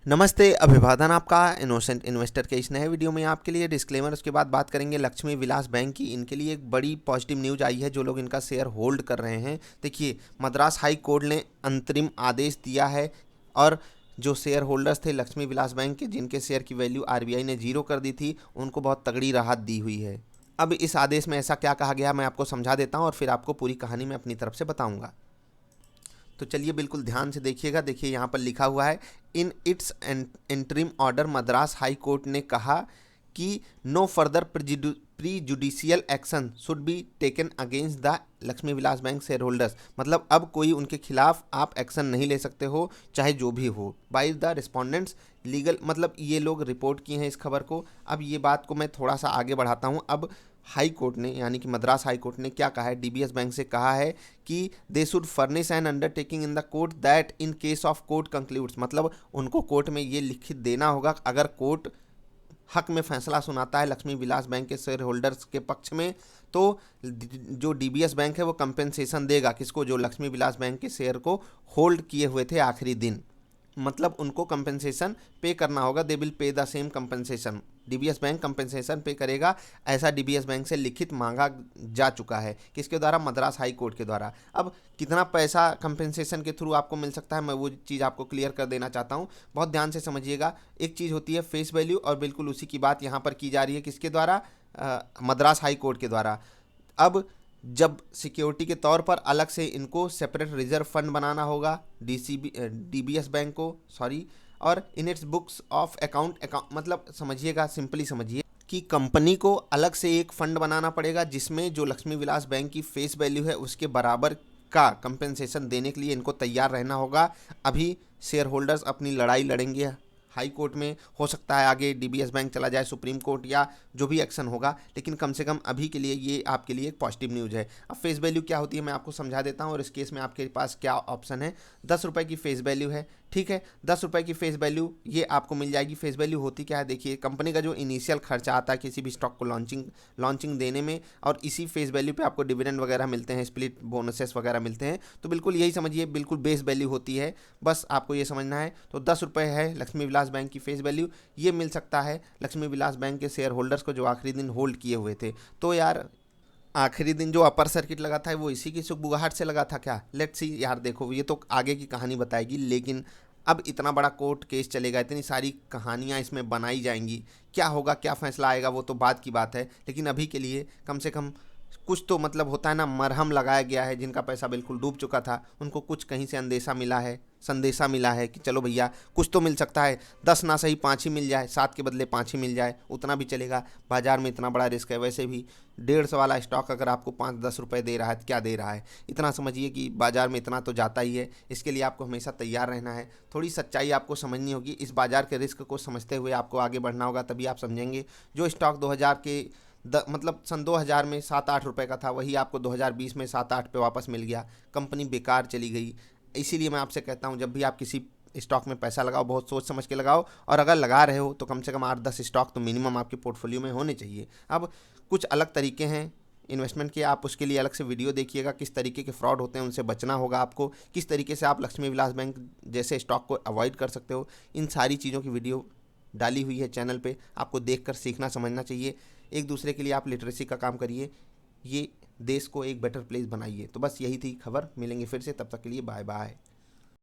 नमस्ते, अभिवादन आपका इनोसेंट इन्वेस्टर के इस नए वीडियो में आपके लिए डिस्क्लेमर। उसके बाद बात करेंगे लक्ष्मी विलास बैंक की। इनके लिए एक बड़ी पॉजिटिव न्यूज़ आई है जो लोग इनका शेयर होल्ड कर रहे हैं। देखिए, मद्रास हाई कोर्ट ने अंतरिम आदेश दिया है और जो शेयर होल्डर्स थे लक्ष्मी विलास बैंक के, जिनके शेयर की वैल्यू आरबीआई ने जीरो कर दी थी, उनको बहुत तगड़ी राहत दी हुई है। अब इस आदेश में ऐसा क्या कहा गया मैं आपको समझा देता हूँ और फिर आपको पूरी कहानी मैं अपनी तरफ से बताऊँगा। तो चलिए बिल्कुल ध्यान से देखिएगा। देखिए यहाँ पर लिखा हुआ है, in its interim order Madras high court ने कहा कि no further prejudicial action should be taken against the Lakshmi Vilas bank shareholders. मतलब अब कोई उनके खिलाफ आप एक्शन नहीं ले सकते हो, चाहे जो भी हो, बाय द रिस्पोंडेंट्स लीगल। मतलब ये लोग रिपोर्ट किए हैं इस खबर को। अब ये बात को मैं थोड़ा सा आगे बढ़ाता हूँ। अब हाई कोर्ट ने यानी कि मद्रास हाई कोर्ट ने क्या कहा है, डीबीएस बैंक से कहा है कि they should furnish N undertaking in the court that in case of court concludes. मतलब उनको कोर्ट में ये लिखित देना होगा, अगर कोर्ट हक में फैसला सुनाता है लक्ष्मी विलास बैंक के शेयर होल्डर्स के पक्ष में, तो जो डीबीएस बैंक है वो कंपेंसेशन देगा किसको, जो लक्ष्मी विलास बैंक के शेयर को होल्ड किए हुए थे आखिरी दिन। मतलब उनको कंपेंसेशन पे करना होगा, they will pay the same compensation. DBS bank compensation पे करेगा, ऐसा डीबीएस बैंक से लिखित मांगा जा चुका है। किसके द्वारा? मद्रास हाई कोर्ट के द्वारा। अब कितना पैसा कंपेंसेशन के थ्रू आपको मिल सकता है, मैं वो चीज़ आपको क्लियर कर देना चाहता हूँ। बहुत ध्यान से समझिएगा। एक चीज़ होती है फेस वैल्यू, और बिल्कुल उसी की बात यहाँ पर की जा रही है। किसके द्वारा? मद्रास हाई कोर्ट के द्वारा। अब जब सिक्योरिटी के तौर पर अलग से इनको सेपरेट रिजर्व फंड बनाना होगा डीबीएस बैंक को, सॉरी, और in its books of account मतलब समझिएगा, सिंपली समझिए कि कंपनी को अलग से एक फंड बनाना पड़ेगा जिसमें जो लक्ष्मी विलास बैंक की फेस वैल्यू है उसके बराबर का कंपेंसेशन देने के लिए इनको तैयार रहना होगा। अभी शेयर होल्डर्स अपनी लड़ाई लड़ेंगे हाई कोर्ट में, हो सकता है आगे डीबीएस बैंक चला जाए सुप्रीम कोर्ट या जो भी एक्शन होगा, लेकिन कम से कम अभी के लिए ये आपके लिए एक पॉजिटिव न्यूज़ है। अब फेस वैल्यू क्या होती है मैं आपको समझा देता हूँ, और इस केस में आपके पास क्या ऑप्शन है। 10 रुपये की फेस वैल्यू है, ठीक है। 10 रुपये की फेस वैल्यू ये आपको मिल जाएगी। फेस वैल्यू होती क्या है? देखिए, कंपनी का जो इनिशियल खर्चा आता है किसी भी स्टॉक को लॉन्चिंग देने में, और इसी फेस वैल्यू पे आपको डिविडेंड वगैरह मिलते हैं, स्प्लिट बोनसेस वगैरह मिलते हैं। तो बिल्कुल यही समझिए, बिल्कुल बेस वैल्यू होती है, बस आपको ये समझना है। तो 10 रुपये है लक्ष्मी विलास बैंक की फेस वैल्यू। ये मिल सकता है लक्ष्मी विलास बैंक के शेयर होल्डर्स को जो आखिरी दिन होल्ड किए हुए थे। तो यार, आखिरी दिन जो अपर सर्किट लगा था वो इसी की सुगबुगाहट से लगा था क्या? लेट्स सी यार, देखो ये तो आगे की कहानी बताएगी, लेकिन अब इतना बड़ा कोर्ट केस चलेगा, इतनी सारी कहानियां इसमें बनाई जाएंगी, क्या होगा, क्या फैसला आएगा, वो तो बात की बात है। लेकिन अभी के लिए कम से कम कुछ तो मतलब होता है ना, मरहम लगाया गया है। जिनका पैसा बिल्कुल डूब चुका था उनको कुछ कहीं से अंदेशा मिला है, संदेशा मिला है कि चलो भैया कुछ तो मिल सकता है। 10 ना सही 5 ही मिल जाए, 7 के बदले 5 ही मिल जाए, उतना भी चलेगा। बाजार में इतना बड़ा रिस्क है, वैसे भी 150 वाला स्टॉक अगर आपको 5-10 रुपये दे रहा है तो क्या दे रहा है? इतना समझिए कि बाजार में इतना तो जाता ही है। इसके लिए आपको हमेशा तैयार रहना है, थोड़ी सच्चाई आपको समझनी होगी। इस बाजार के रिस्क को समझते हुए आपको आगे बढ़ना होगा, तभी आप समझेंगे। जो स्टॉक 2000 के मतलब सन 2000 में 7-8 रुपये का था, वही आपको 2020 में 7-8 पे वापस मिल गया। कंपनी बेकार चली गई। इसीलिए मैं आपसे कहता हूँ, जब भी आप किसी स्टॉक में पैसा लगाओ बहुत सोच समझ के लगाओ, और अगर लगा रहे हो तो कम से कम 8-10 स्टॉक तो मिनिमम आपके पोर्टफोलियो में होने चाहिए। अब कुछ अलग तरीके हैं इन्वेस्टमेंट के, आप उसके लिए अलग से वीडियो देखिएगा। किस तरीके के फ्रॉड होते हैं उनसे बचना होगा आपको, किस तरीके से आप लक्ष्मी विलास बैंक जैसे स्टॉक को अवॉइड कर सकते हो, इन सारी चीज़ों की वीडियो डाली हुई है चैनल पे। आपको देखकर सीखना समझना चाहिए। एक दूसरे के लिए आप लिटरेसी का काम करिए, ये देश को एक बेटर प्लेस बनाइए। तो बस यही थी खबर, मिलेंगे फिर से, तब तक के लिए बाय बाय।